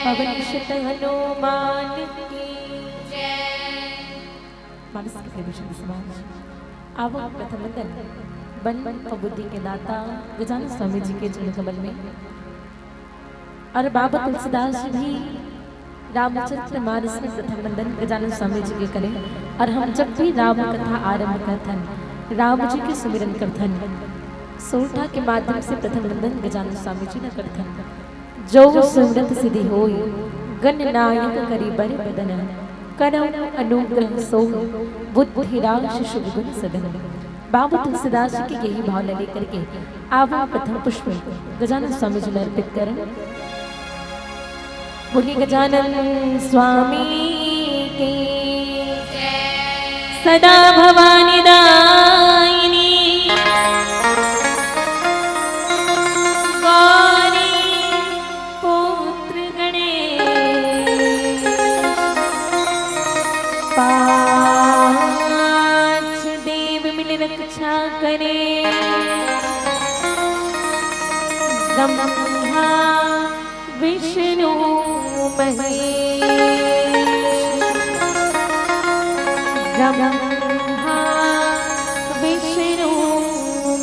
पवन सुत हनुमान की मानस के विषय समाज आवो प्रथम वंदन बन और बुद्धि के दाता गजानन स्वामी जी के चरण कमल में और बाबा तुलसीदास भी रामचरित्र मानस में प्रथम वंदन गजानन स्वामी जी के करें। और हम जब भी राम कथा आरंभ करथन राम जी के सुमिरन करथन सोरठा के माध्यम से प्रथम वंदन गजानन स्वामी जी न करथन। जो सुमरत सिद्धि होई गणनायक करी बर बदन करौ अनुग्रह सो बुद्धि राश शुभ गुण सदन। बाबा तुलसीदास जी के यही भाव लेकर के आवो प्रथम पुष्प गजानन स्वामी जी ने अर्पित करें। बोली गजानन स्वामी की सदा भवानी दायिनी गौरी पुत्र गणेश पांच देव मिल रक्षा करे ब्रह्मा विष्णु ब्रह्मा विष्णु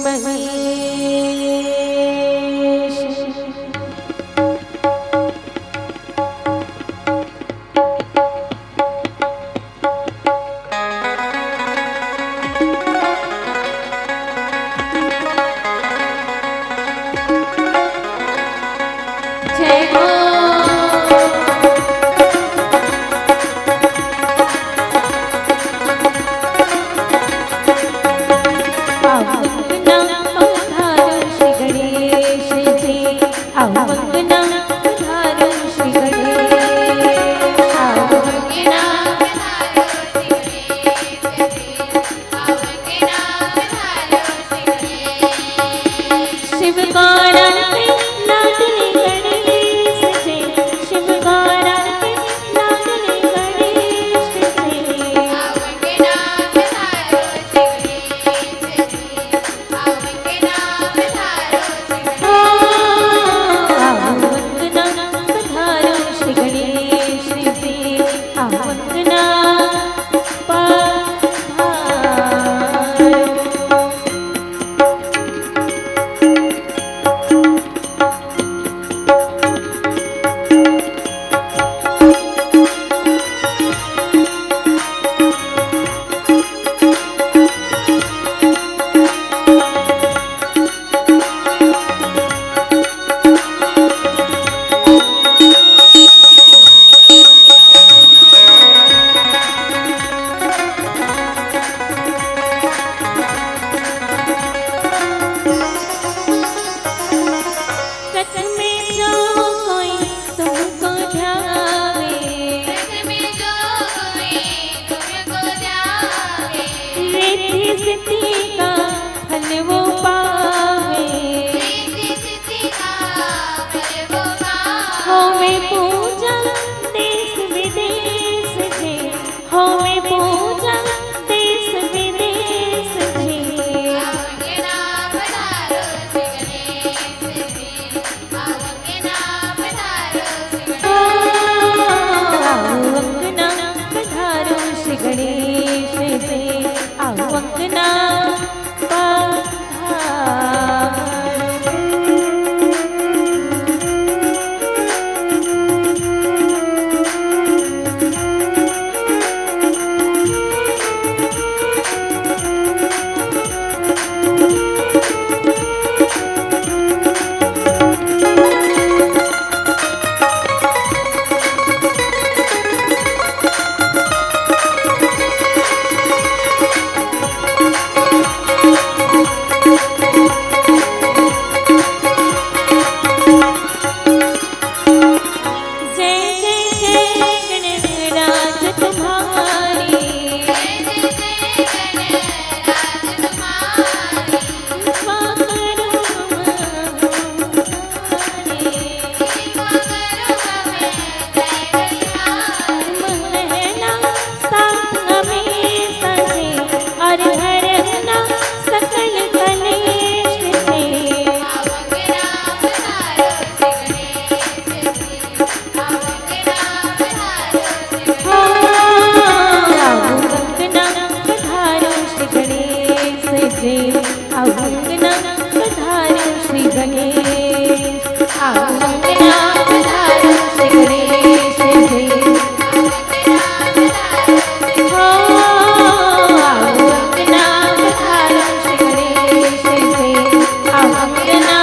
महेश। जय हो गणेश से आओ अंगना से अंगना पधारो श्री गणेश, अंगना पधारो श्री गणेश से अंगना पधारो श्री गणेश से अंगना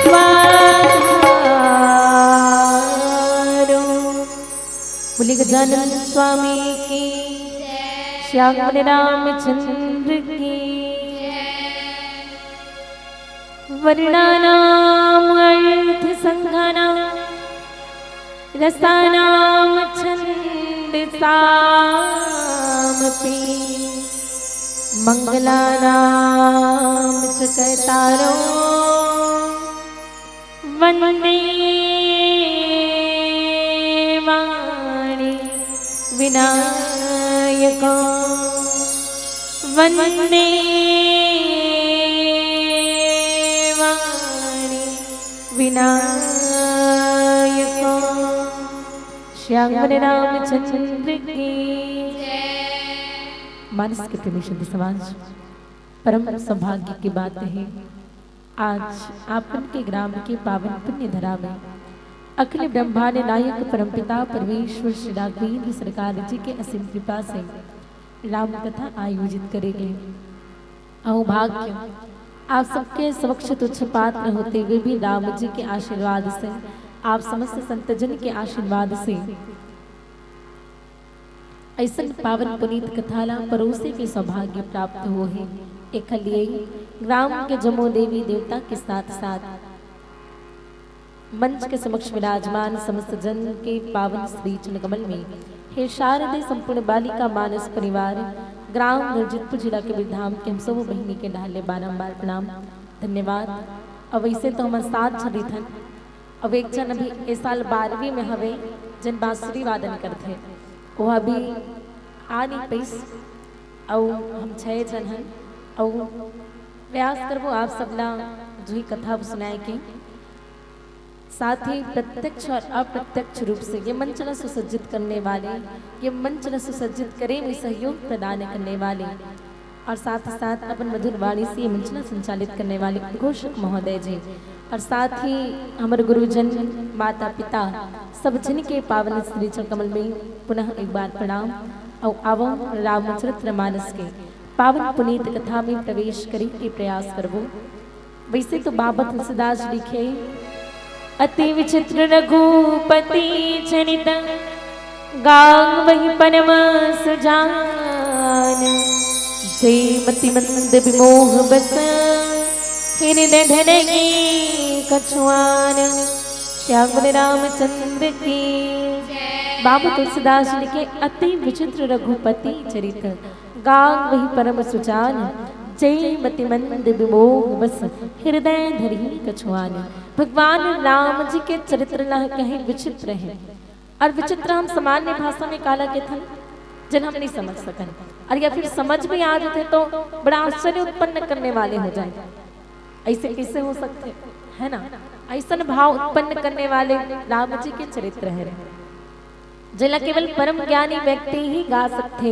पधारो। बोले गजानन स्वामी की, श्याम रामचंद्र की। वर्णानाम अर्थ संज्ञानाम रसानाम छंद सामपि मंगलानाम च कर्तारो वंदे वाणी विनायको वंदे वाणी विनायको। श्याम रामचंद्र की। मानस के प्रेमी शुद्ध समाज, परम सौभाग्य की बात है आज आपन के ग्राम के पावन पुण्य धरा में अखिल ब्रह्मांड नायक परमपिता परमेश्वर श्री राघवेंद्र सरकार जी के असीम कृपा से राम कथा आयोजित करेंगे। अहोभाग्य आप सबके समक्ष तुच्छ पात्र होते हुए भी राम जी के आशीर्वाद से, आप समस्त संतजन के आशीर्वाद से ऐसा पावन पुनीत कथाला परोसे के सौभाग्य प्राप्त हो है। एक ग्राम के जमो देवी देवता के साथ साथ मंच के समक्ष विराजमान समस्त जन के पावन श्री चरणकमल में हे शारदे संपूर्ण बालिका मानस परिवार ग्राम नरजितपुर जिला के विधाम के हम सब बहिनी के डाले बारंबार प्रणाम धन्यवाद। अब वैसे तो हम साथ चली थन, अब एक जन अभी इस साल 12वीं में हवे जन बांसुरी वादन करते वो अभी आ नहीं पैस और हम 6 जन हैं और प्रयास करबो आप सबला जो ही कथा सुनाए के साथ ही प्रत्यक्ष और अप्रत्यक्ष रूप से ये मंचला सुसज्जित करने वाले, ये मंचला सुसज्जित करे में सहयोग प्रदान करने वाले और साथ ही साथ अपन मधुर वाणी से ये मंचला संचालित करने वाले घोषक महोदय जी और साथ ही हमारे गुरुजन माता पिता सब जन के पावन श्री चरणकमल में पुनः एक बार प्रणाम और आवो रामचरित्र मानस के पावन पुनीत कथा में प्रवेश करे के प्रयास करबो। वैसे तो बाबा तुलसीदास लिखे अति विचित्र रघुपति चरित गांग वही परम सुजान जय मति मंद विमोह बस हृदय धरगी कछुआन। श्याम रामचंद्र की। बाबा तुलसीदास लिखे अति विचित्र रघुपति चरित गांग वही परम सुजान जय मति मंद विमोह बस हृदय धरही कछुआन। भगवान राम जी के चरित्र न कहे विचित्र है और विचित्र हम सामान्य भाषा में काला के थे जिन हम नहीं समझ सकन और या फिर समझ भी आ जाते तो बड़ा आश्चर्य उत्पन्न करने वाले हो जाए। ऐसे कैसे हो सकते है ना, ऐसा भाव उत्पन्न करने वाले राम जी के चरित्र है जिला केवल परम ज्ञानी व्यक्ति ही गा सकते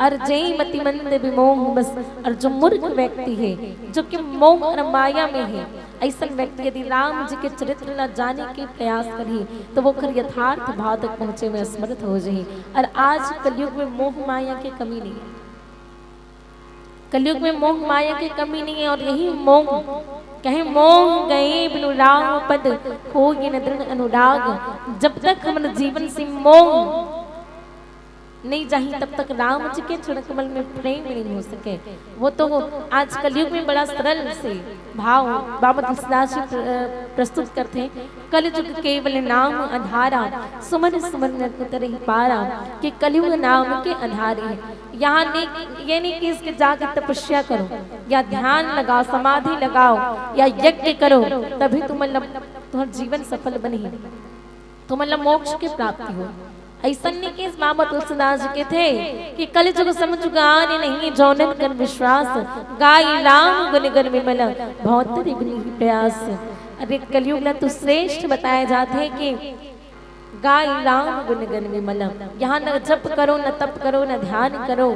और जय मति मंद विमोह बस। और जो मूर्ख व्यक्ति है जो कि मोह और माया में है ऐसा व्यक्ति यदि राम जी के चरित्र न जाने के प्रयास करे तो वो खर यथार्थ भाव तक पहुंचे में असमर्थ हो जाए। और आज कलयुग में मोह माया की कमी नहीं है, कलयुग में मोह माया की कमी नहीं है और यही मोह कहे मोह गए बिनु राम पद हो ये न दृढ़ अनुराग। जब तक हमारे जीवन से मोह नहीं जाही तब तक राम जी के चरणकमल में प्रेम नहीं हो सके। वो तो आज कलयुग में बड़ा सरल से भाव बाबा तुलसीदास जी प्रस्तुत करते हैं। कलयुग केवल नाम आधारा सुमन सुमन तरह पारा कि कलयुग नाम के आधारे है। यहाँ ये नहीं कि इसके जाके तपस्या करो या ध्यान लगाओ समाधि लगाओ या यज्ञ करो तभी तुम मतलब तुम्हारा जीवन सफल बने तो मतलब मोक्ष की प्राप्ति हो। ऐसा नहीं कि इस बाबा तुलसीदास जी के थे कि कलयुग समझ गान नहीं जौनन कर विश्वास गाय राम गुण गुण विमल बहुत प्रयास। अरे कलयुग ना तो श्रेष्ठ बताए जाते हैं कि गाय राम गुण गुण विमल। यहाँ न जप करो न तप करो न ध्यान करो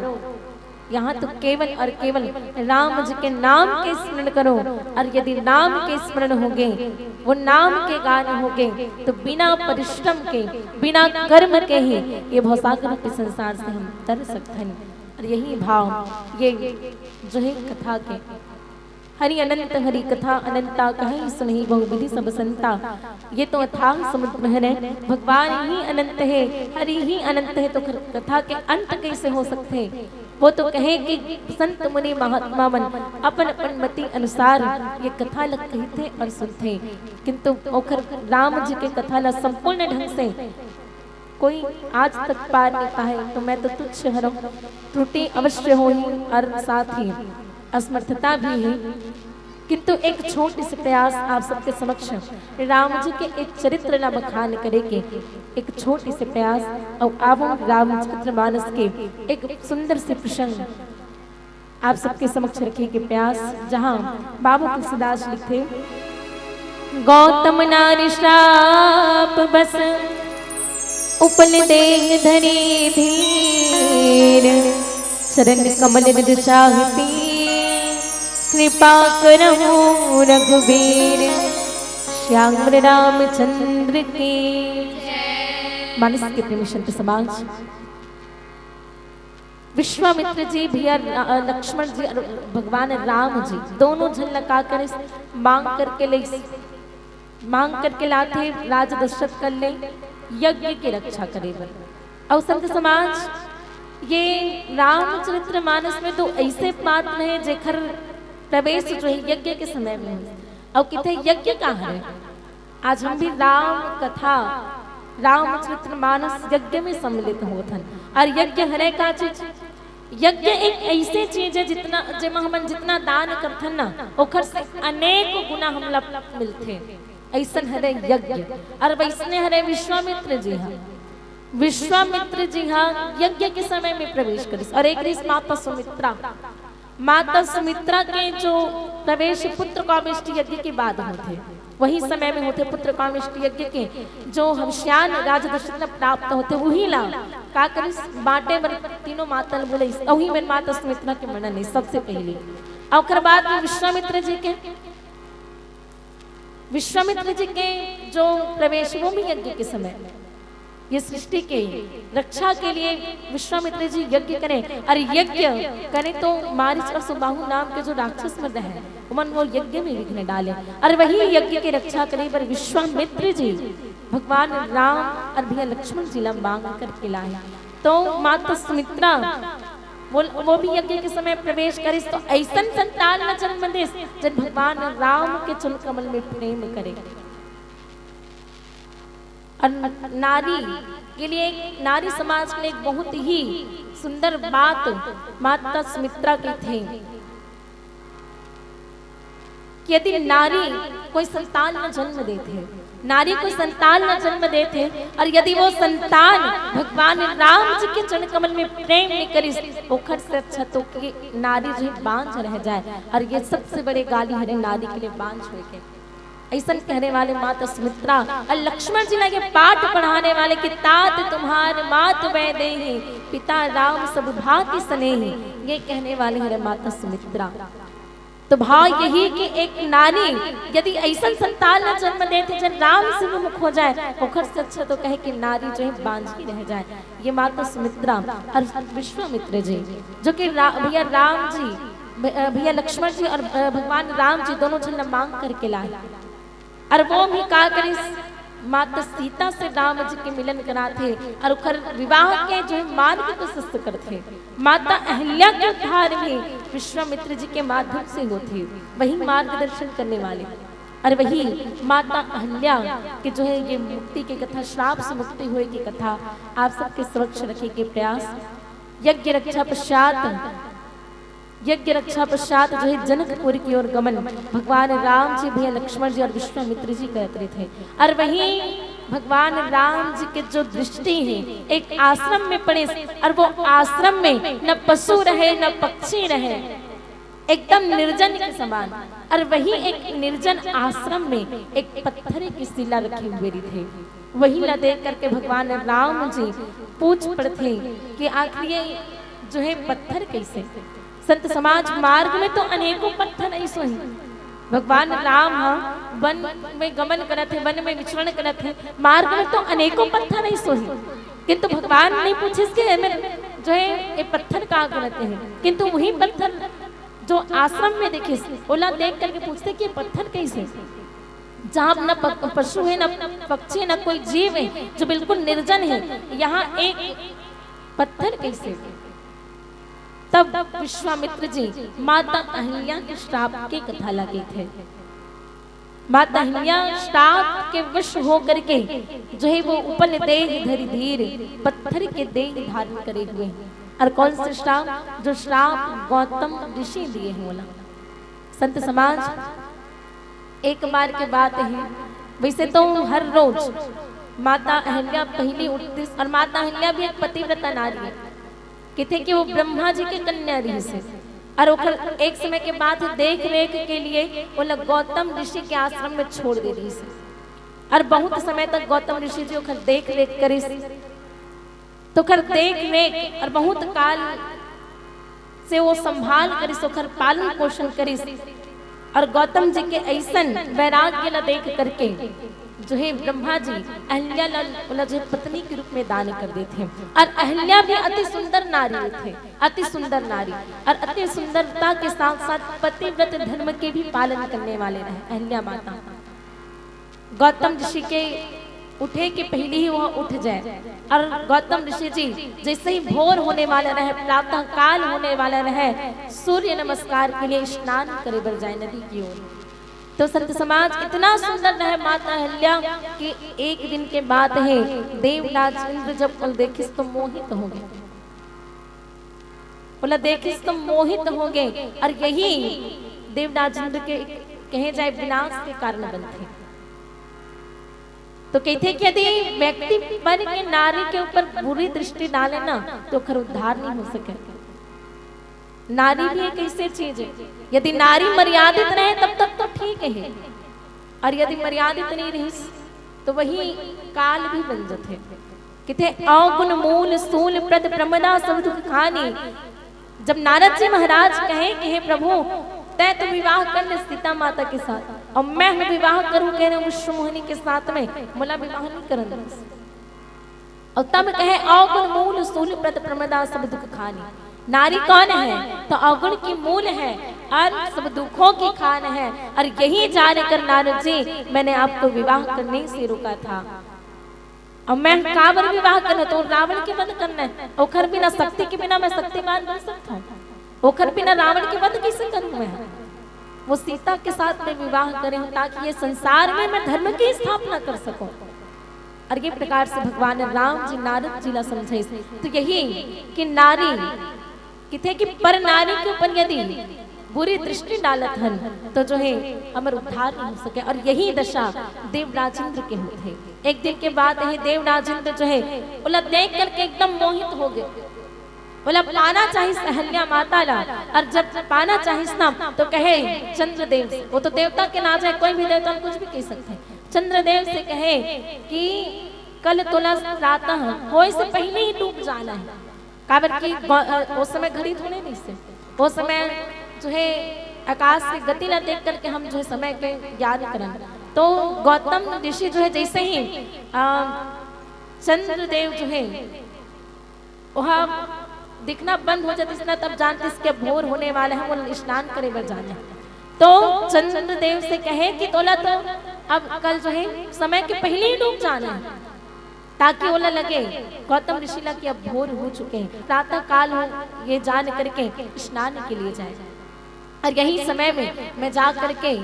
यहाँ तो केवल और केवल राम जी के नाम के स्मरण करो, और यदि नाम के स्मरण होगे, वो नाम के गान होगे, तो बिना परिश्रम के, बिना कर्म के ही ये भवसागर रूपी संसार से हम तर सकते हैं। और यही भाव ये जो है कथा के, हरि अनंत हरि कथा अनंता कहीं सुनहि बहुविधि सब संता, ये तो अथाह समुद्र है, भगवान ही अनंत है, हरि ही अनंत है, तो कथा के अंत कैसे हो सकते? वो तो कहे कि संत मुनि महात्मा मन अपन अपन मति अनुसार ये कथा लग कहते और सुनते, किंतु ओखर राम जी के कथा ला संपूर्ण ढंग से कोई आज तक पार नहीं पाए। तो मैं तो तुच्छ हरो, त्रुटि अवश्य हो ही और साथ ही असमर्थता भी है, किंतु एक छोटी सी प्रयास आप सबके समक्ष राम जी के एक चरित्र न बखान करेंगे, एक छोटी सी प्रयास और आप रामचरितमानस के एक सुंदर से प्रसंग आप सबके समक्ष रखेंगे प्रयास, जहां बाबू तुलसीदास लिखे, गौतम नारी श्राप बस उपल देह धरी धीर, शरण कमल निज चाहती कृपा करहु रघुवीर, श्याम रामचंद्र की। मानस के प्रेमी संत समाज, विश्वामित्र जी भी लक्ष्मण जी और भगवान राम जी दोनों झल लगा कर मांग करके लाते राज दशरथ कर ले यज्ञ की रक्षा करे। और संत समाज, ये रामचरितमानस में तो ऐसे बात है जेखर प्रवेश जो है यज्ञ के समय में, और किथे यज्ञ कहाँ है? आज हम भी राम कथा रामचरितमानस यज्ञ में सम्मिलित होते हैं। और यज्ञ हरे का चीज, यज्ञ एक ऐसी चीज है जितना जेमा हम जितना दान करथन ना ओखर से अनेक गुना हमला मिलते, ऐसन हरे यज्ञ। और वैसने हरे विश्वामित्र जी, हाँ विश्वामित्र जी हाँ यज्ञ के समय में प्रवेश करी। और एक माता सुमित्रा के जो प्रवेश पुत्र कामेष्टि यज्ञ के बाद होते, वही समय में होते पुत्र कामेष्टि यज्ञ के जो हवश्यान राज दशरथ प्राप्त होते, वही ला का करी बाटे बर तीनों मातल बोले, वही में माता सुमित्रा के वर्णन है सबसे पहले। और बाद में विश्वामित्र जी के जो प्रवेश वो भी यज्ञ के समय, ये सृष्टि के रक्षा के लिए विश्वामित्र जी यज्ञ करें। और यज्ञ करें तो मारीच और सुबाहु नाम के जो राक्षस मर्द है उमन वो यज्ञ में विघ्न डाले, और वही यज्ञ की रक्षा करें पर विश्वामित्र जी भगवान राम और भैया लक्ष्मण जी ला मांग करके लाए। तो माता सुमित्रा वो भी यज्ञ के समय प्रवेश करे, तो ऐसा संतान न जन्म दे जब भगवान राम के चरण कमल में प्रेम करे। और नारी के लिए, नारी समाज के लिए एक बहुत ही सुंदर बात माता सुमित्रा की थी कि यदि नारी कोई संतान न जन्म देते, नारी को संतान न जन्म देते, और यदि वो संतान भगवान राम जी के चरण कमल में प्रेम नहीं करी, ओखर से अच्छा तो कि नारी जो बांझ रह जाए। और ये सबसे बड़े गाली है नारी के लिए बांझ हुए के, ऐसा कहने वाले माता सुमित्रा और लक्ष्मण जी लगे पाठ पढ़ाने वाले कि तात तुम्हार मात वैदेही पिता राम सब भांति स्नेही, ये कहने वाले हरे माता सुमित्रा। तो भाव यही कि एक नारी यदि ऐसा संतान न जन्म देते जब राम से विमुख हो जाए, ओखर से अच्छा तो कहे कि नारी जो है बांझी रह जाए। ये माता सुमित्रा और विश्वामित्र जी जो कि भैया राम जी, भैया लक्ष्मण जी और भगवान राम जी दोनों जन मांग करके लाए, और वो भी का करे माता सीता से राम जी के मिलन कराते और उखर विवाह के जो है मार्ग प्रशस्त करते। माता अहिल्या के उद्धार भी विश्वामित्र जी के माध्यम से होते, वही मार्गदर्शन करने वाले। और वही माता अहिल्या के जो है ये मुक्ति की कथा, श्राप से मुक्ति हुए की कथा आप सबके समक्ष रखे के प्रयास। यज्ञ रक्षा पश्चात जो है जनकपुर की ओर गमन भगवान राम जी, भैया लक्ष्मण जी और विश्वामित्र जी करते थे। और वहीं भगवान राम जी के जो दृष्टि है एक आश्रम में पड़े, और वो आश्रम में न पशु रहे न पक्षी रहे, एकदम निर्जन के समान। और वही एक निर्जन आश्रम में एक पत्थर की शिला रखी हुई थे, वही ला देख करके भगवान राम जी पूछ पड़ते कि आखिर ये जो है पत्थर कैसे। संत समाज मार्ग में तो अनेकों पत्थर ऐसो ही। भगवान राम हाँ वन में गमन करत है, वन में विचरण करत है, मार्ग में तो अनेकों पत्थर ऐसो ही, किंतु भगवान नहीं पूछे जो है ये पत्थर कहाँ करते हैं, किंतु वही पत्थर जो आश्रम में देखे ओला देख करके पूछते कि पत्थर कैसे, जहाँ न पशु है, न पक्षी, न कोई जीव है, जो बिल्कुल निर्जन है, यहाँ एक पत्थर कैसे। तब विश्वामित्र जी माता अहिल्या के श्राप की कथा लगे थे। माता अहिल्या श्राप के वश हो करके जो है वो उपल देह धरि धीर पत्थर के देह धारण करे हुए। और कौन से श्राप, जो श्राप गौतम ऋषि दिए हैं। बोला संत समाज एक बार के बात है, वैसे तो हर रोज माता अहिल्या पहली उठती, और माता अहिल्या भी एक पतिव्रता नारी है, कहते कि वो ब्रह्मा जी के कन्या रही से, और एक समय के बाद देख रेख के लिए वो गौतम ऋषि के आश्रम में छोड़ दे रही से, और बहुत समय तक गौतम ऋषि जी ओखर देख रेख करी, तो खर देख रेख और बहुत काल से वो संभाल करी, ओखर पालन पोषण करी, और गौतम जी के ऐसन वैराग्य न देख करके जो है ब्रह्मा जी अहिल्या जो पत्नी के रूप में दान कर देते हैं। और अहिल्या भी अति सुंदर नारी थे, अति सुंदर नारी, और अति सुंदरता के साथ साथ पतिव्रत धर्म के भी पालन करने वाले रहे अहिल्या माता। गौतम ऋषि के उठे कि पहले ही वह उठ जाए, और गौतम ऋषि जी जैसे ही भोर होने वाला रहे, प्रातः काल होने वाला रहे, सूर्य नमस्कार के लिए स्नान करे बर जाए नदी की ओर। तो संत समाज इतना सुंदर रहे माता अहिल्या कि एक दिन के बात है, देवराज इंद्र जब उल देखिस तो मोहित हो गए, बोला देखिस तो मोहित हो गए, और यही देवराज इंद्र के कहे जाए विनाश के कारण बनते। तो कहते कि यदि व्यक्ति पर के नारी के ऊपर बुरी दृष्टि डाले ना तो खर उद्धार नहीं हो सके। नारी भी एक ऐसी चीज है, यदि नारी मर्यादित रहे तब तक तो ठीक है, और यदि मर्यादित नहीं रही तो वही काल भी बन जाते। किथे अवगुण मूल सूल प्रद प्रमदा सब दुख खानी। जब नारद जी महाराज कहे कि हे प्रभु तय तो विवाह कर ले सीता माता के साथ, और मैं विवाह करूं कह रहे विश्वमोहिनी के साथ में, मोला विवाह नहीं करना। और तब कहे अवगुण मूल सूल प्रद प्रमदा सब दुख खानी। नारी कौन है? तो अवगुण की मूल है और सब दुखों की खान है, और यही जानकर नारद जी मैंने आपको विवाह करने से रोका था। और मैं काबर विवाह करना, तो रावण के वध करना है। ओखर बिना शक्ति के बिना मैं शक्तिमान बन सकता हूँ? ओखर बिना रावण के वध कैसे करूं मैं? वो सीता के साथ में विवाह करे हूं ताकि ये संसार में मैं धर्म की स्थापना कर सकूं। और ये प्रकार से भगवान राम जी नारद जी ला समझे। तो यही कि नारी किथे कि पर नारी के ऊपर यदि बुरी दृष्टि डालत हन तो जो है अमर उद्धार नहीं हो सके। और यही दशा देवराजेंद्र के होते। एक दिन के बाद यही देवराजेंद्र जो है बोला देख करके एकदम मोहित हो गए। बोला पाना चाहिए अहिल्या माता ला, और जब पाना चाहिए ना तो कहे चंद्रदेव से, वो तो देवता के ना जाए, कोई भी देवता कुछ भी कह सकते हैं। चंद्रदेव से कहे कि कल तुला प्रातः होए से पहले ही डूब जाना है। काबर की उस समय घड़ी थोड़े नहीं से, वो समय जो है आकाश की गति ला देख करके हम जो है समय के याद करें। तो गौतम ऋषि जो है जैसे ही चंद्रदेव जो है वहाँ दिखना बंद हो जाते इसलिए तब जानते इसके भोर होने वाले हैं, वो स्नान करे बर जाने। तो चंद्रदेव से कहे कि तोला तो अब कल जो है समय के पहले ही डूब जाना है, ताकि ओला लगे गौतम ऋषि ला कि अब भोर हो चुके हैं, प्रातः काल हो ये जान करके स्नान के लिए जाए। और यही समय में मैं जा करके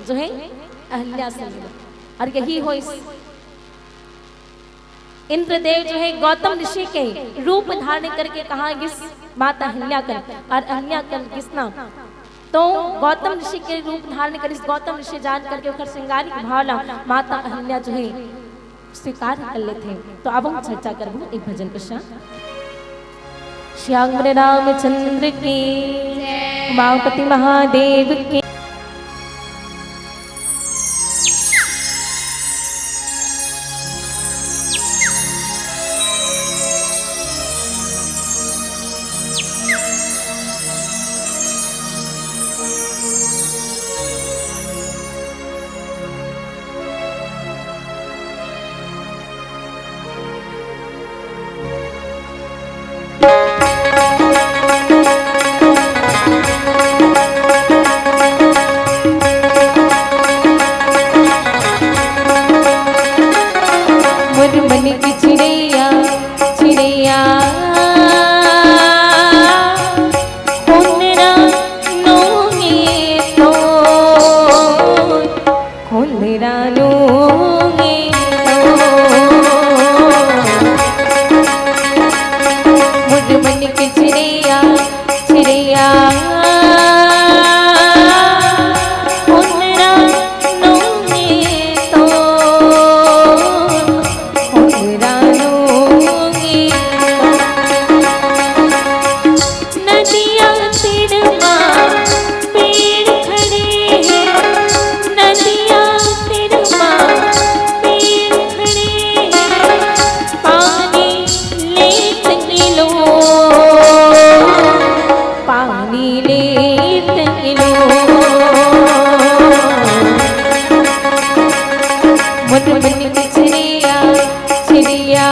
जो है अहिल्या से मिला। और यही हो इंद्रदेव जो है गौतम ऋषि के रूप धारण करके कहा इस माता अहिल्या कर, और अहिल्या कर किसना तो गौतम ऋषि के रूप धारण कर इस गौतम ऋषि जान करके उखर श्रृंगारिक भावना माता अहिल्या जो है स्वीकार कर लेते। तो अब हम चर्चा करबो एक भजन के साथ। श्याम रामचंद्र की उमापति महादेव की पानी लेते लो मन मन की चिड़िया चिड़िया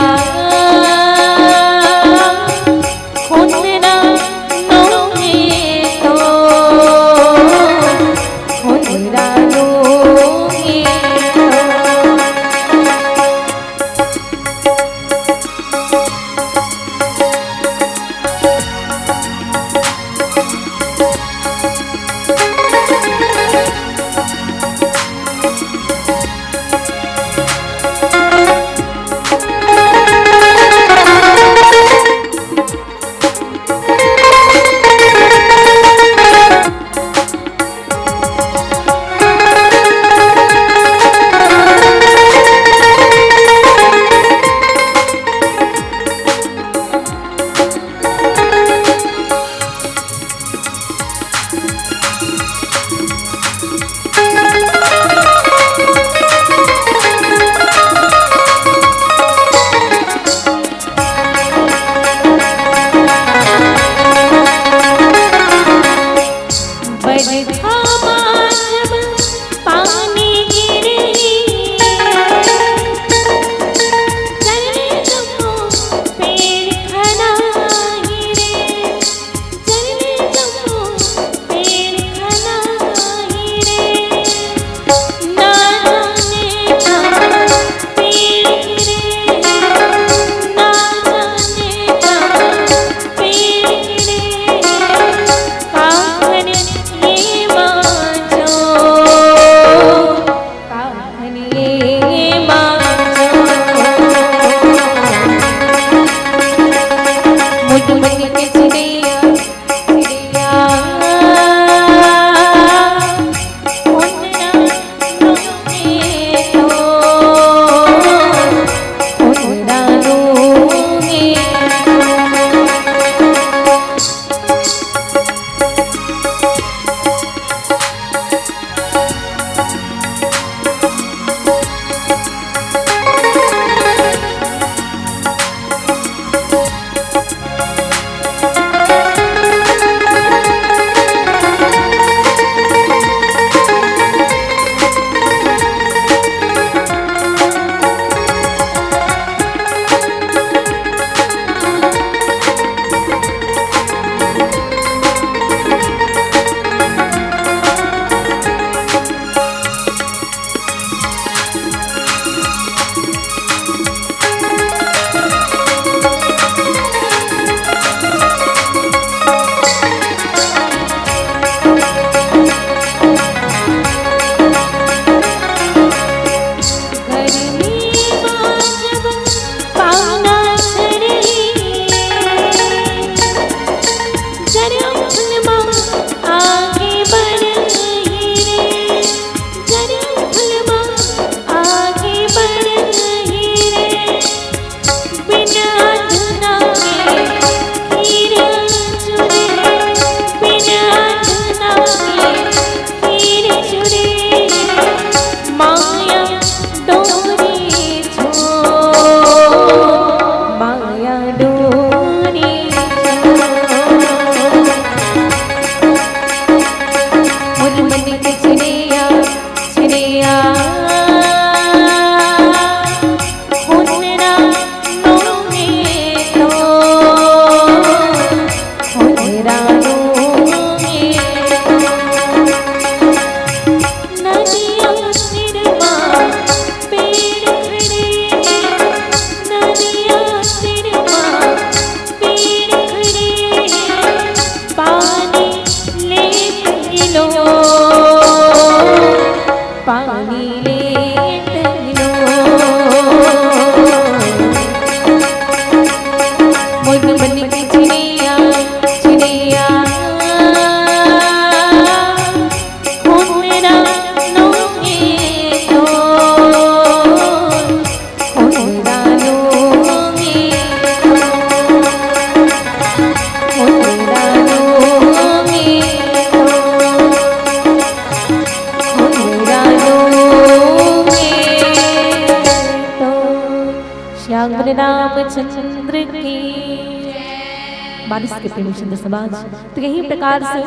बारिश के प्रेमी सुंदर समाज। तो यही प्रकार से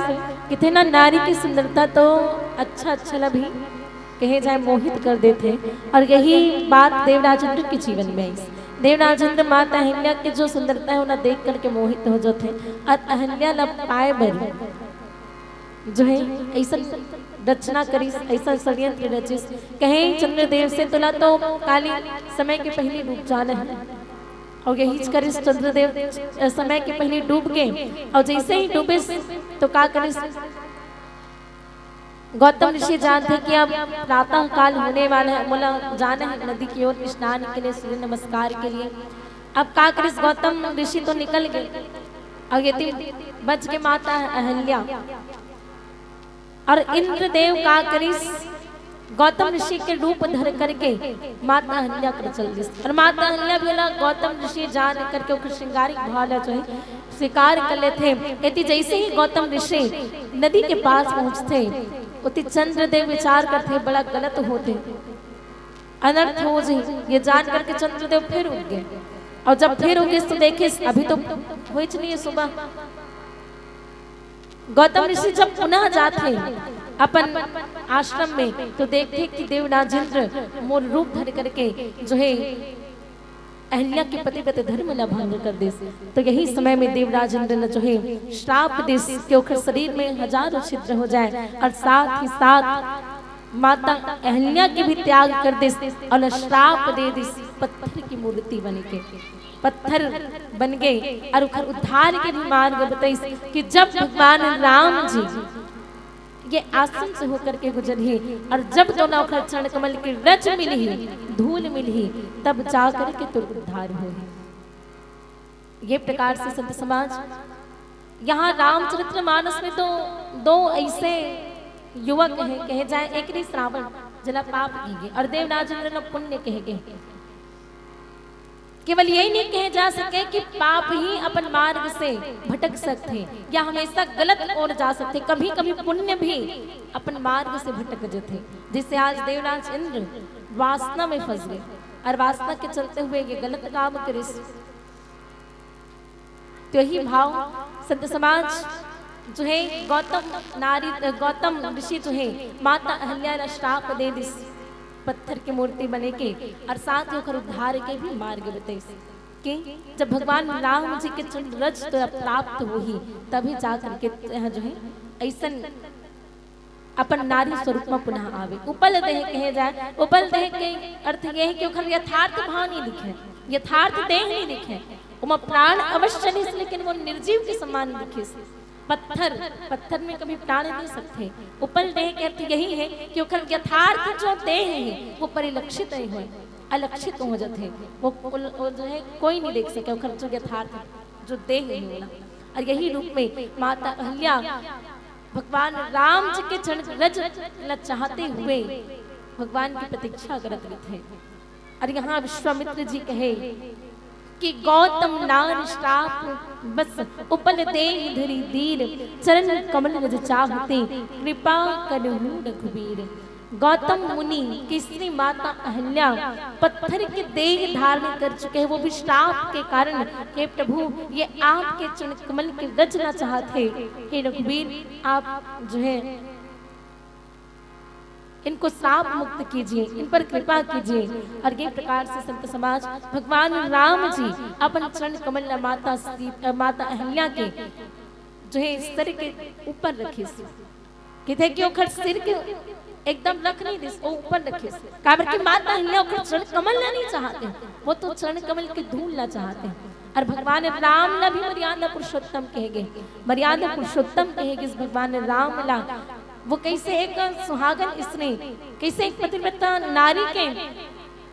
कितने ना नारी की सुंदरता तो अच्छा लभी कहे जाए मोहित कर देते। और यही बात देवराजेंद्र के जीवन में आई। देवराजेंद्र माता अहिल्या की जो सुंदरता है उन्हें देख करके मोहित हो जाते। और अहिल्या ला पाए बरी जो है ऐसा रचना करी, ऐसा षड्यंत्र रचिस कहे चंद्रदेव से तुला तो काली समय के पहले डूब जाना है। और यही करिस चंद्रदेव समय के पहले डूब गए। और जैसे ही डूबे तो का करिस गौतम ऋषि जानते कि अब प्रातः काल होने वाला है, बोला जाना है नदी की ओर स्नान के लिए, सूर्य नमस्कार के लिए। अब का करिस गौतम ऋषि तो निकल गए और यदि बच के माता अहिल्या। और इंद्रदेव का करिस गौतम ऋषि के रूप धर करके माता अहिल्या कर चल गई। और माता अहिल्या बोला गौतम ऋषि जान करके ओकर श्रृंगारिक भाला जो है स्वीकार कर लेते। यदि जैसे ही गौतम ऋषि नदी के पास पहुंचते उति चंद्रदेव विचार करते बड़ा गलत होते, अनर्थ हो जाए। ये जान करके चंद्रदेव फिर उठ गए। और जब फिर उगे तो देखे अभी तो हो नहीं है सुबह। गौतम ऋषि जब पुनः जाते अपन आश्रम में तो देखते कि देवराजेंद्र मोर रूप धर करके जो है अहिल्या के पतिव्रत धर्म ला भंग कर दे। तो यही समय में देवराजेंद्र ने जो है श्राप दे के ओकर शरीर में हजारों छिद्र हो जाए। और साथ ही साथ माता अहिल्या के भी त्याग कर दे और श्राप दे दी पत्थर की मूर्ति बन के पत्थर बन गए। और उद्धार के भी मार्ग बताइस कि जब भगवान राम जी ये आश्रम से होकर के गुजरी और जब दोनों चरण कमल की रज मिली धूल मिली तब जाकर के तुर उद्धार हो। ये प्रकार से संत समाज यहाँ रामचरितमानस में तो दो ऐसे युवक हैं कहे जाए, एक श्रावण जला पाप कहेंगे और देवराजेंद्र न पुण्य कहेंगे। केवल यही नहीं कहे जा सके कि पाप ही अपन मार्ग से भटक सकते या हमेशा गलत ओर जा सकते, कभी कभी पुण्य भी अपन मार्ग से भटक जाते। जिससे आज देवराज इंद्र वासना में फंस गए और वासना के चलते हुए ये गलत काम करे। तो यही भाव संत समाज जो है गौतम ऋषि जो है माता अहिल्या श्राप दे दी पत्थर की मूर्ति बने के और साथ ही उद्धार के भी मार्ग बताए कि जब भगवान राम जी के चरण रज तो प्राप्त हो ही तभी जाकर के जो है ऐसा अपन नारी स्वरूप में पुनः आवे। उपल देह कहे जाए, उपल देह के अर्थ यह है कि ओखर यथार्थ भाव नहीं दिखे, यथार्थ देह नहीं दिखे, उमा प्राण अवश्य नहीं लेकिन वो निर्जीव के समान दिखे। पत्थर में कभी प्राण नहीं सकते। उपल देह के अर्थ यही है कि ओखर यथार्थ जो देह है वो परिलक्षित नहीं हो, अलक्षित हो जाते, वो जो है कोई नहीं देख सके ओखर जो यथार्थ जो देह है होला। और यही रूप में माता अहिल्या भगवान राम जी के चरण रज न चाहते हुए भगवान की प्रतीक्षा करत थे। और यहाँ विश्वामित्र जी कहे कि गौतम नार श्राप बस उपल देह धरी दीर चरण कमल रज चाहते कृपा करहु रघुवीर। गौतम मुनि की स्त्री माता अहिल्या पत्थर के देह धारण कर चुके हैं, वो भी श्राप के कारण। हे प्रभु ये आपके चरण कमल के रचना चाहते, हे रघुवीर आप जो है इनको श्राप मुक्त कीजिए, इन पर कृपा कीजिए। और ये प्रकार से संत समाज भगवान राम जी अपन चरण कमल माता अहिल्या के जो है सिर के ऊपर रखे कहते कि ओखर सिर के एकदम रख नहीं दिस वो ऊपर रखे काबर की माता अहिल्या ओखर चरण कमल नहीं चाहते, वो तो चरण कमल के धूल ला चाहते। और भगवान राम ला भी मर्यादा पुरुषोत्तम कहेगे, मर्यादा पुरुषोत्तम कहेगे भगवान राम ला। वो कैसे एक सुहागन स्त्री, कैसे एक पतिव्रता नारी के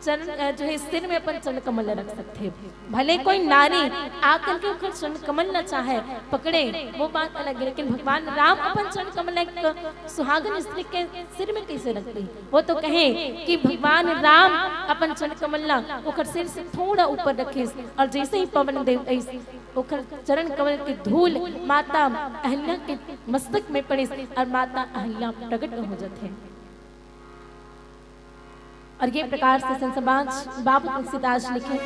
चरण जो है सिर में अपन चरण कमल रख सकते। भले कोई नारी आकर के ऊपर चरण कमल न चाहे पकड़े वो बात अलग है, लेकिन भगवान राम अपन चरण कमल एक सुहागन स्त्री के सिर में कैसे रख दी। वो तो कहे कि भगवान राम अपन चरण कमल ओकर सिर से थोड़ा ऊपर रखे और जैसे ही पवन देव ओकर चरण कमल की धूल माता अहिल्या के मस्तक में पड़े और माता अहिल्या प्रकट हो जाते हैं। और ये प्रकार से संत समाज बाबू तुलसीदास लिखे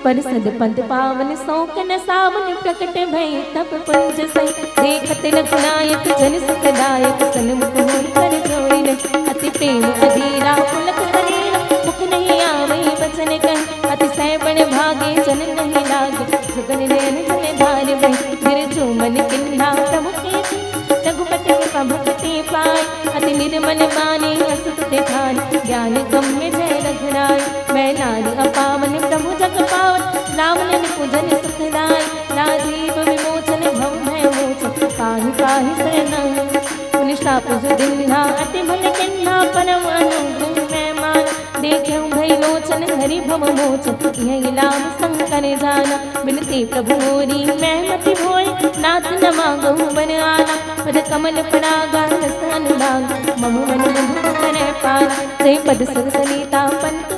परसद पंत पावन शौक न सावन प्रकट भई तब पुंज सई देखत रघुनायक जन सुखदायक सन्मुख होई कर जोड़िन अति प्रेम अधीरा पुलक करीन मुख नहीं आवै बचन कह अति सैबण भागे जन नहीं लागे सुगन नैन जल धार भई गिरजो मन किन्ना प्रभु के रघुपति कृपा भक्ति पाए अति निर्मल माने असुत ध्यान ज्ञान गम्य जय रघुराय मैं नारी अपावन प्रभु जग पावन राम ने पूजन सुखदाय राजीव विमोचन भव भय मोचन पाहि पाहि शरण निष्ठाप दिन्हा अति भल किन्हा परम अनुगुण मैं मान देखे भय लोचन हरि भव मोचन यही लाभ शंकर जाना बिनती प्रभु मोरी मैं मति भोय नाथ न मांगू बन आना पद कमल परागा रस अनुराग मम मन मुख करे पार जय पद सुर सनीता पंत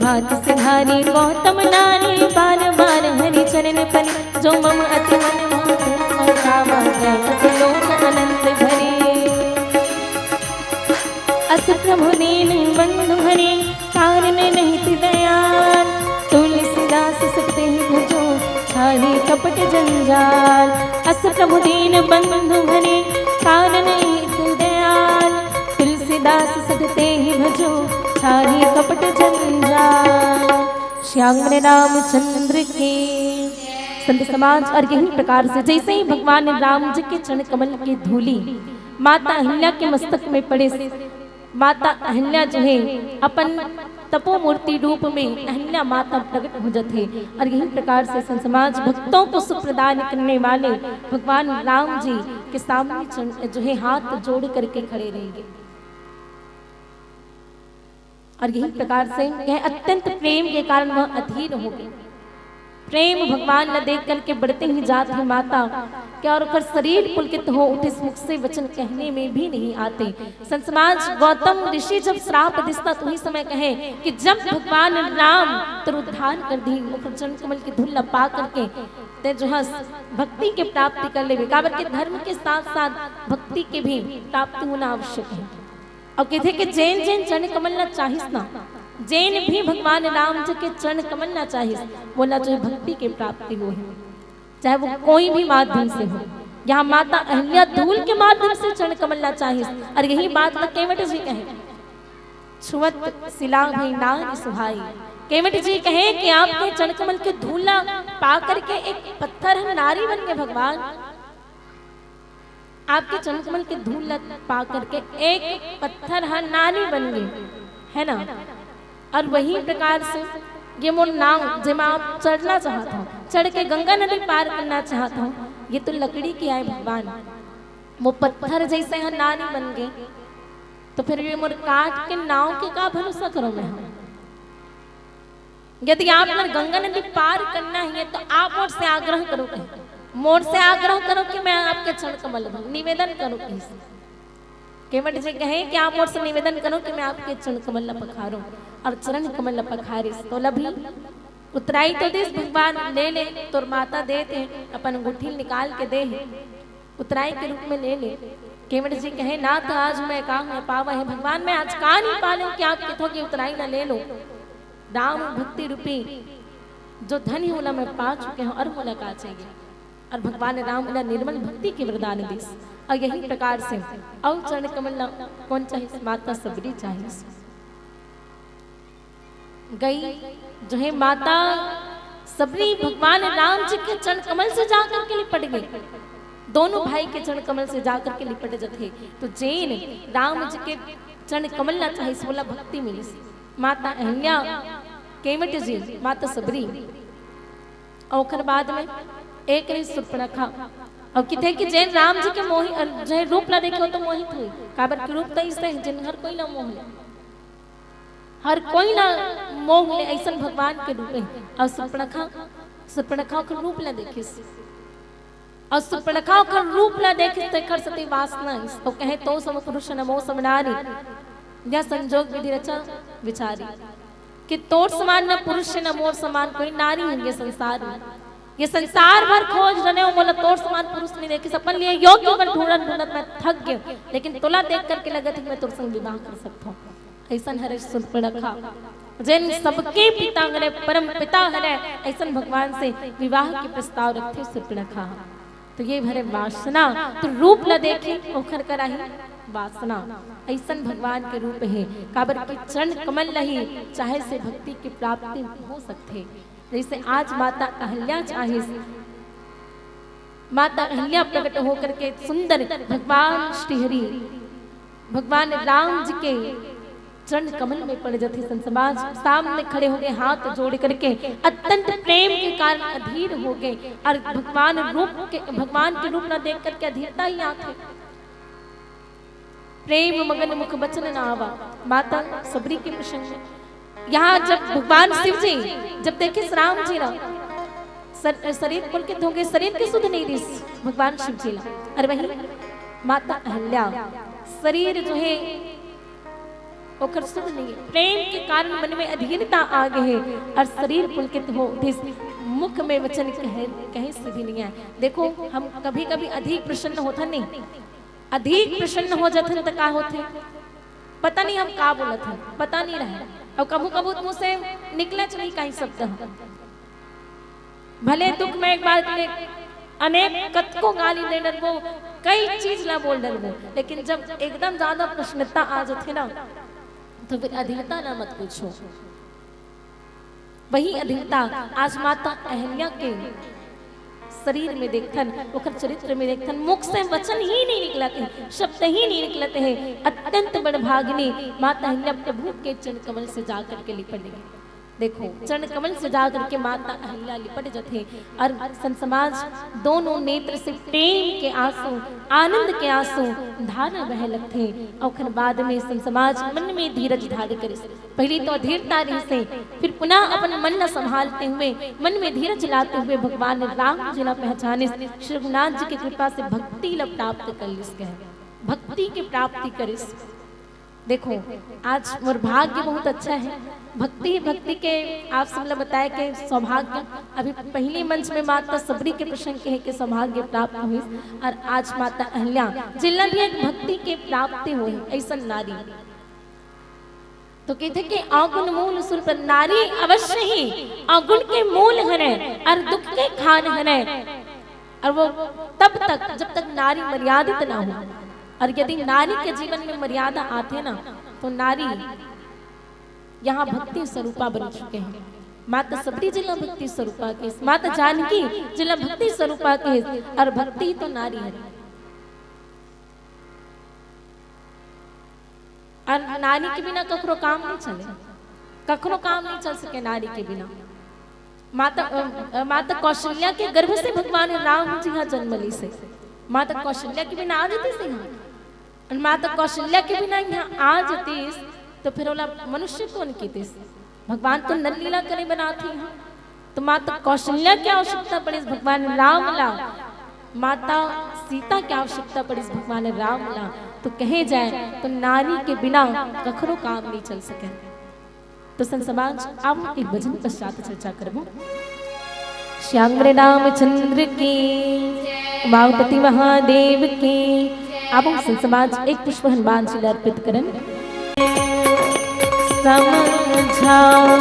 भात सिधारी गौतम नारी बार बार हरि चरण पर जो मम अति मन लोक अनंत भरे अस प्रभु दीन बंधु हरे कारण नहीं दयाल तुलसीदास सकते भजो छाड़ी कपट जंजाल अस प्रभु दीन बंधु हरे कारण नहीं दयाल तुलसीदास सकते ही भजो छाड़ी कपट जंजाल श्याम रामचंद्र के संत समाज। और यही प्रकार से जैसे ही भगवान राम जी के चरण कमल की धूली माता अहिल्या के मस्तक में पड़े माता अहिल्या जो है अपन तपोमूर्ति रूप में अहिल्या माता प्रकट हो जाते। और यही प्रकार से संत समाज भक्तों को सुख प्रदान करने वाले भगवान राम जी के सामने जो है हाथ जोड़ करके खड़े रहेंगे। और यही प्रकार से यह अत्यंत प्रेम के कारण वह अधीर हो गए। प्रेम भगवान न देख करके बढ़ते ही जात है माता क्या और शरीर पुलकित हो उठे मुख से वचन कहने में भी नहीं आते। संत समाज गौतम ऋषि जब श्राप दिसता तो ही समय कहे कि जब भगवान राम तरुद्धार कर दी मुख चरण कमल की धूल पा करके ते जो है भक्ति के प्राप्ति कर ले काबर के धर्म के साथ साथ भक्ति के भी प्राप्ति होना आवश्यक है। और कहते कि जैन जैन चरण कमल ना चाहिए ना जैन भी भगवान राम जी के चरण कमल ना चाहिए बोला जो भक्ति के प्राप्ति हो है चाहे वो कोई भी माध्यम से हो। यहाँ माता अहिल्या धूल के माध्यम से चरण कमल ना चाहिए। और यही बात ना केवट जी कहे छुअत शिला भी नारी सुहाई। केवट जी कहे कि आपके चरण कमल के धूला पा करके एक पत्थर नारी बन के भगवान आपके चरण कमल के धूल पा करके एक पत्थर नारी बन गई है ना। और वही प्रकार से ये मोर नाव जिसमें आप चढ़ना चाहता हूँ चढ़ के गंगा नदी पार करना चाहता हूँ ये तो लकड़ी की आए भगवान वो पत्थर जैसे नारी बन गए तो फिर ये मोर काट के नाव के का भरोसा करो मैं यदि आप गंगा नदी पार करना है तो आप मोर से आग्रह करो मोर से आग्रह करो कि मैं आपके चरण कमल दूं निवेदन करो केवट जी कहे कि आप मोर से निवेदन करो कि मैं आपके चरण कमल पखारूं और चरण कमल पखारे तो लभी उतराई तो देश भगवान ले ले तो माता देते अपन अंगूठी निकाल के दे उतराई के रूप में ले ले। केवट जी कहे ना तो आज मैं काम में पावा है भगवान मैं आज का नहीं पालू कि आप किथों की उतराई ना ले लो। राम भक्ति रूपी जो धन होला मैं पा चुके हैं और मोला का चाहिए। और भगवान राम बोला निर्मल भक्ति के वरदान देश। और यही प्रकार से और चरण कमल कौन चाहिए माता सबरी चाहिए गई जो है माता सबरी भगवान राम जी के चरण कमल से जाकर के लिपट गई। दोनों भाई के चरण कमल से जाकर के लिपट जाते तो जैन राम जी के चरण कमल ना चाहिए बोला भक्ति मिली माता अहिल्या केवट जी माता सबरी और बाद में एक सुर्पणखा और किथे कि जैन राम जी के मोहि जय रूप ला देखो तो मोहित हुई काबर के रूप तो इससे जिन हर कोई ना मोह ले हर कोई ना मोह ले ऐसा भगवान के रूप में। और सुर्पणखा का रूप ला देखिस और सुर्पणखा का रूप ला देखे तेखर सती वासना तो कहे तो सम पुरुष नमो सम नारी या संजोग विधि रचा विचारी कि तोर समान न पुरुष न मोर समान कोई नारी होंगे संसार में। ये संसार भर खोज रहे हो, बोला तोर समान पुरुष नहीं देखे, सपन लिए योग्य वन ढूंढत ढूंढत मैं थक गए, लेकिन तुला देख करके लगा था कि मैं तोर संग विवाह कर सकता हूँ। ऐसा हरे सुर्पणखा जिन सबके पिता हरे, परम पिता हरे, ऐसा भगवान से विवाह के प्रस्ताव रखे सुर्पणखा। तो ये भरे वासना तो रूप ल देखे ओखर कराही वासना, ऐसा भगवान के रूप है काबर के चरण कमल रही, चाहे से भक्ति की प्राप्ति हो सकते। जैसे आज माता अहल्या चाहे, माता अहल्या प्रकट होकर के सुंदर भगवान श्रीहरि भगवान राम जी के चरण कमल में पड़ जाते, संसमाज सामने खड़े हो गए, हाथ जोड़ करके अत्यंत प्रेम के कारण अधीर हो गए, और भगवान के रूप न देख करके अधीरता ही आते। प्रेम मगन मुख बचन न आवा, माता सबरी के प्रसंग। यहाँ जब भगवान शिव जी जब देखे राम जी ना शरीर पुलकित हो गए, शरीर की सुध नहीं दी भगवान शिव जी ला, और वही माता अहल्या शरीर जो है ओकर सुध नहीं है, प्रेम के कारण मन में अधीरता आ गए है, और शरीर पुलकित हो मुख में वचन कहे सिद्धि नहीं है। देखो हम कभी कभी अधिक प्रसन्न होता नहीं, अधिक प्रसन्न हो जाते तो का होते पता नहीं, हम का बोलत है पता नहीं रहे, और कबू कबू मुँह से निकले नहीं कहीं शब्द हम भले दुख में एक बार के लिए अनेक कतको गाली दे डरबो, कई चीज ला बोल डरबो, लेकिन जब एकदम ज्यादा प्रसन्नता आ जाते ना तो फिर अधीरता ना मत पूछो। वही अधीरता आज माता अहल्या के शरीर में देखथन, ओकर चरित्र में देखथन, मुख से वचन ही नहीं निकलते, शब्द ही नहीं निकलते हैं। अत्यंत बड़भागिनी माता अहल्या प्रभु के चरण कमल से जाकर के लिपट गई। देखो चरण कमल से जाकर के माता अहल्या लिपट जाते, और संसमाज दोनों नेत्र से प्रेम के आंसू, आनंद के आंसू धारा बह लगते। और बाद में संसमाज मन में धीरज धार करे, पहली तो अधीरता रही से, फिर पुनः अपन मन न संभालते हुए, मन में धीरज लाते हुए भगवान राम जी ला पहचाने, श्री रघुनाथ जी की कृपा से भक्ति ला प्राप्त कर लिस, भक्ति की प्राप्ति करिस। देखो आज मोर भाग्य बहुत अच्छा है, भक्ति के आप सब लोग बताए कि सौभाग्य अभी पहले मंच में माता सबरी के प्रसंग के है कि सौभाग्य प्राप्त हुई, और आज माता अहल्या जिला भी एक भक्ति के प्राप्ति हुई ऐसा नारी। तो कहते कि अवगुण मूल सुर पर नारी अवश्य ही अवगुण के मूल हरे और दुख के खान हरे, और वो तब तक जब तक नारी मर्यादित ना हो, और यदि नारी के जीवन में मर्यादा आते ना तो नारी यहाँ भक्ति स्वरूपा बन चुके हैं। माता सबरी जिला भक्ति स्वरूपा के, माता जानकी जिला भक्ति स्वरूपा के, और भक्ति तो नारी है, और नारी के बिना कखरो काम नहीं चले, कखरो काम नहीं चल सके नारी के बिना। माता कौशल्या के गर्भ से भगवान राम जी यहाँ जन्म ली से, माता कौशल्या के बिना आ जाती से यहाँ, और माता कौशल्या के बिना यहाँ आ जाती तो फिर वाला मनुष्य कौन की थी, भगवान तो नर लीला करे बनाती हैं। तो माता कौशल्या की आवश्यकता पड़ी भगवान राम ला, माता सीता की आवश्यकता पड़ी भगवान राम ला। तो कहे जाए तो नारी के बिना कखरो काम नहीं चल सके। तो संसमाज अब एक भजन पश्चात चर्चा करबो। श्यामरे रामचंद्र की, उमापति महादेव की। अब संसमाज एक पुष्प हनुमान जी अर्पित करन। समझाओ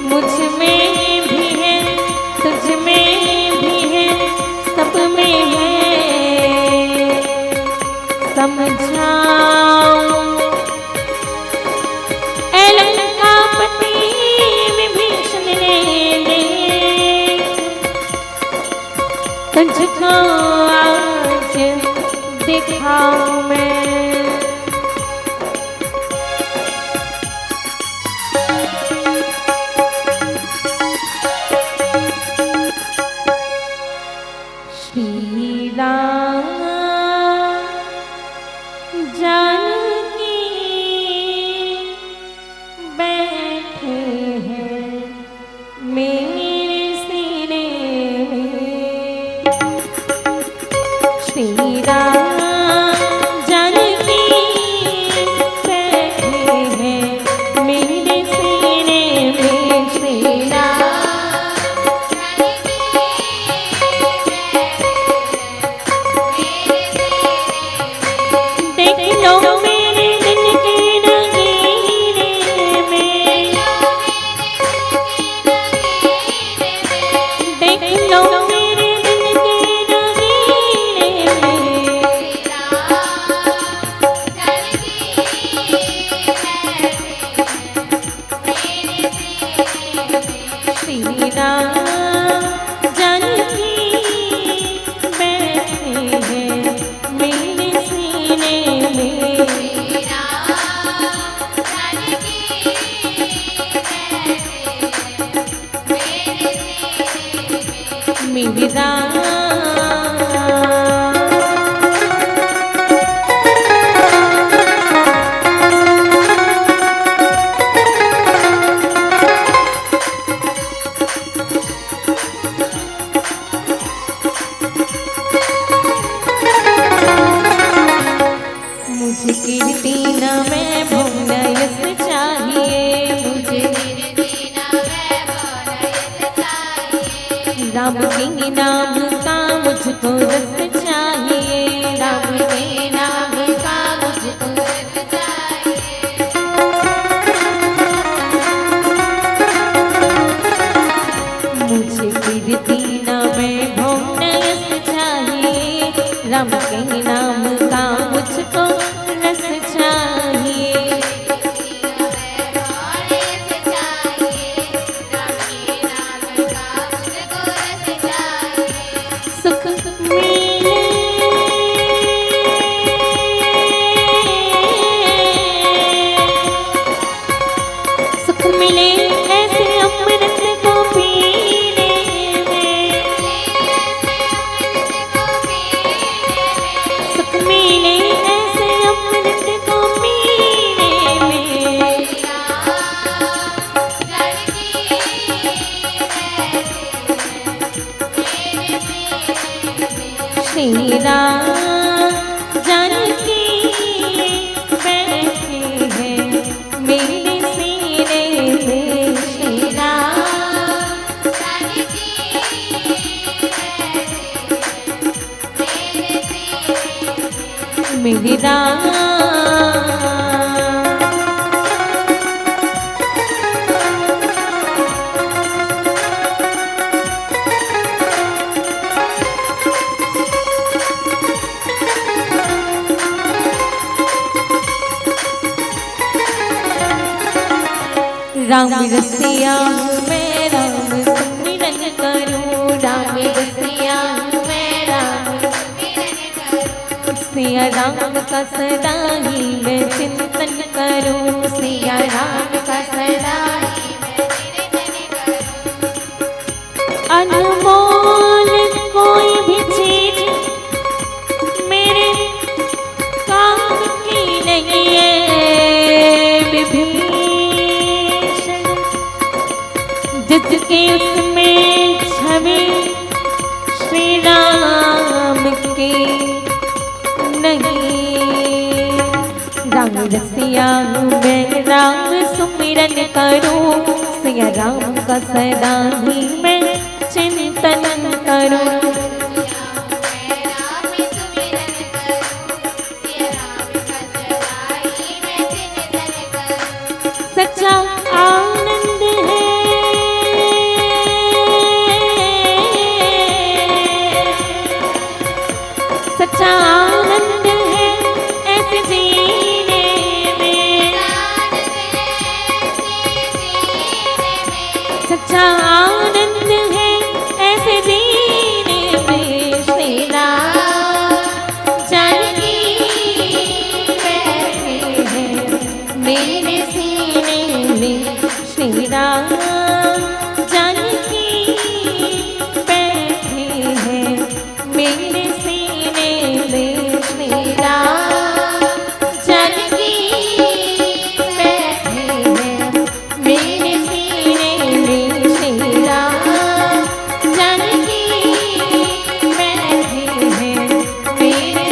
मुझ में भी है, तुझ में भी है, सब में है। समझाओ लंकापति विभीषण ने तुझको आज दिखाऊं मैं। श्री राम जानकी बैठे हैं मेरे सीने में। श्री राम जानकी बैठे हैं मेरे सीने में। मेरी राम मुझे कीर्ति न मैं भोग यश चाहिए, मुझे राम के नाम का मुझको रस चाहिए, राम के नाम का मुझको रस चाहिए। मुझे कीर्ति न मैं भोग यश चाहिए, राम के नाम का मुझको रस चाहिए। सुख मिले सुख मिले ऐसे अमृत को पीने में, सुख मिले ऐसे अमृत को पीने में। श्री राम जानकी बैठे हैं मेरे सीने में, श्री राम जानकी मेरे राम। राम रसिया मैं राम सुमिरन करूं, राम रसिया मैं राम सुमिरन करूं। सिया राम का सदा ही मैं चिंतन करूं, सिया राम का सदा ही मैं चिंतन करूं। अनमोल कोई भी चीज मेरे काम की नहीं है, विभीषण जिसके उसमें छवि श्री राम की नहीं। राम रसिया मैं राम सुमिरन करूं, सिया राम का सदा ही मैं चिंतन करूं। सच्चा आनंद है सच्चा आनंद है ऐसे जीने में, सच्चा आनंद है ऐसे जीने में। श्री राम जानकी बैठे हैं मेरे सीने में, श्री राम जानकी बैठे हैं मेरे सीने में, श्री राम जानकी बैठे हैं मेरे सीने में, श्री राम जानकी बैठे हैं मेरे।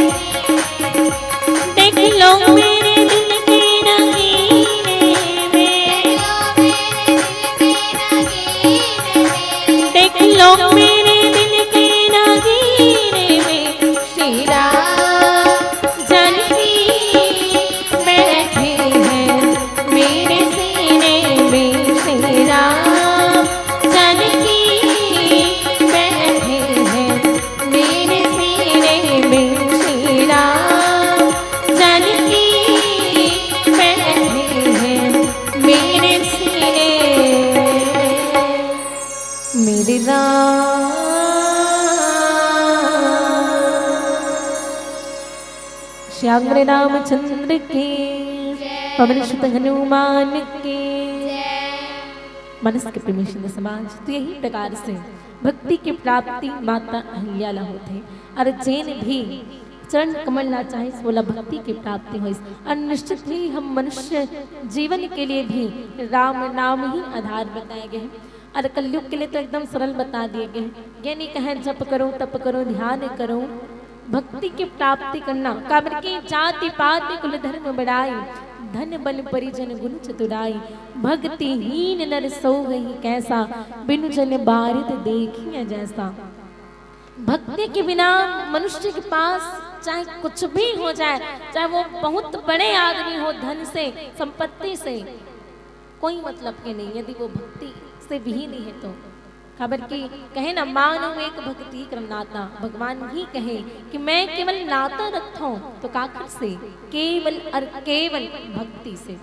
देख लो मेरे दिल के नगीने में, देख लो मेरे दिल के नगीने में, श्री राम जानकी बैठे हैं मेरे सीने में, श्री राम जानकी बैठे हैं मेरे सीने में, श्री राम जानकी बैठे हैं मेरे सीने मेरे राम। श्याम रामचंद्र की, पवन सुत हनुमान की। मनस के प्रेमी समाज। तो यही प्रकार से भक्ति की प्राप्ति माता अहिल्याला होते और जैन भी चरण कमल ना चाहे सोलह भक्ति की प्राप्ति हो। और निश्चित ही हम मनुष्य जीवन के लिए भी राम नाम ही आधार बताए गए हैं और कलयुग के लिए तो एकदम सरल बता दिए गए हैं। ये नहीं कहें जप करो तप करो ध्यान करो, भक्ति की प्राप्ति करना। काबर की जाति पाति कुल धर्म बढ़ाई, धन बल परिजन गुण चतुराई, भक्तिहीन नर सो गई कैसा, बिनु जन बारिद देखिए जैसा। भक्ति के बिना मनुष्य के पास चाहे कुछ भी हो जाए, चाहे वो बहुत बड़े आदमी हो, धन से संपत्ति से कोई मतलब के नहीं, यदि वो भक्ति से भी नहीं है तो। खबर की कहे ना मानो एक भक्ति कर नाता, भगवान भी कहे कि मैं केवल नाता रखता हूं तो काकर से, केवल और केवल भक्ति से।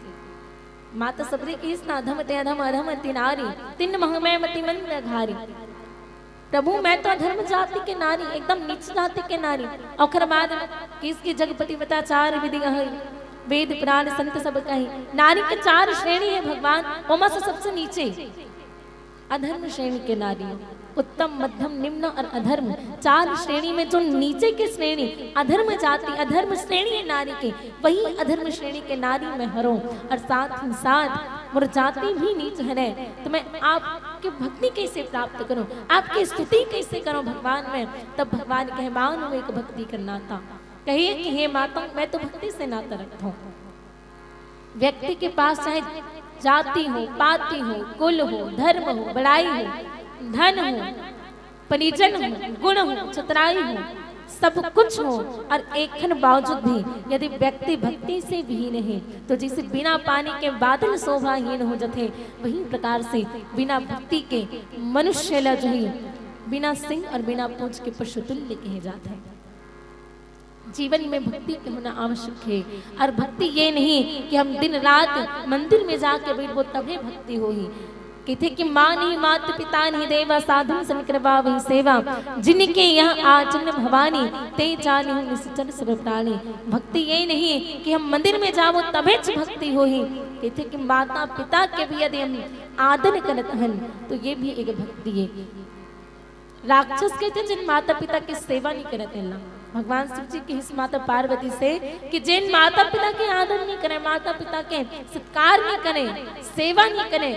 माता सबरी की अधम ते अधम अधम तिनारी, तिन मह में मति मंद घारी। प्रभु मैं तो अधर्म जाति के नारी, एकदम नीच जाति के नारी। और बाद किसकी जगपति बता चार विधि वेद पुराण संत सब कही। नारी के चार श्रेणी है भगवान, उमा से सबसे नीचे अधर्म श्रेणी के नारी, उत्तम मध्यम निम्न और अधर्म चार श्रेणी में जो नीचे की श्रेणी अधर्म जाति अधर्म श्रेणी है नारी के, वही अधर्म श्रेणी के नारी में हरों। और साथ ही साथ मोर जाति भी नीच है तो मैं आपकी भक्ति कैसे प्राप्त करूं, आपकी स्तुति कैसे करूं भगवान में। तब भगवान कहे मानो एक भक्ति का नाता। कहिए कि हे माता मैं तो भक्ति से नाता रखता हूँ। व्यक्ति के पास चाहे जाति हो, पाति हो, कुल हो, धर्म हो, बड़ाई हो, धन हो, परिजन हो, गुण हो, चतुराई हो, सब कुछ हो, और एक बावजूद भी यदि व्यक्ति भक्ति से विहीन है तो जैसे बिना पानी के बादल शोभाहीन हो जाते, वही प्रकार से बिना भक्ति के मनुष्य ल जो है बिना सिंह और बिना पूंछ के पशु तुल्य कहे जाते हैं। जीवन में भक्ति के होना आवश्यक है। और भक्ति ये नहीं कि हम दिन रात मंदिर में जाके बैठो तभी भक्ति हो ही। कहते कि माँ नहीं मात पिता नहीं देवा, साधु सन कृपा वही सेवा, जिनके यहाँ आचरण भवानी ते जानी निश्चर सब प्राणी। भक्ति ये नहीं कि हम मंदिर में जाओ तभी भक्ति हो ही। कहते कि माता पिता के भी यदि हम आदर करत हन तो ये भी एक भक्ति है। राक्षस कहते जिन माता पिता की सेवा नहीं करते ना, भगवान शिव जी की इस माता पार्वती से कि जिन माता पिता के आदर नहीं करें, माता पिता के सत्कार नहीं करें, सेवा नहीं करें,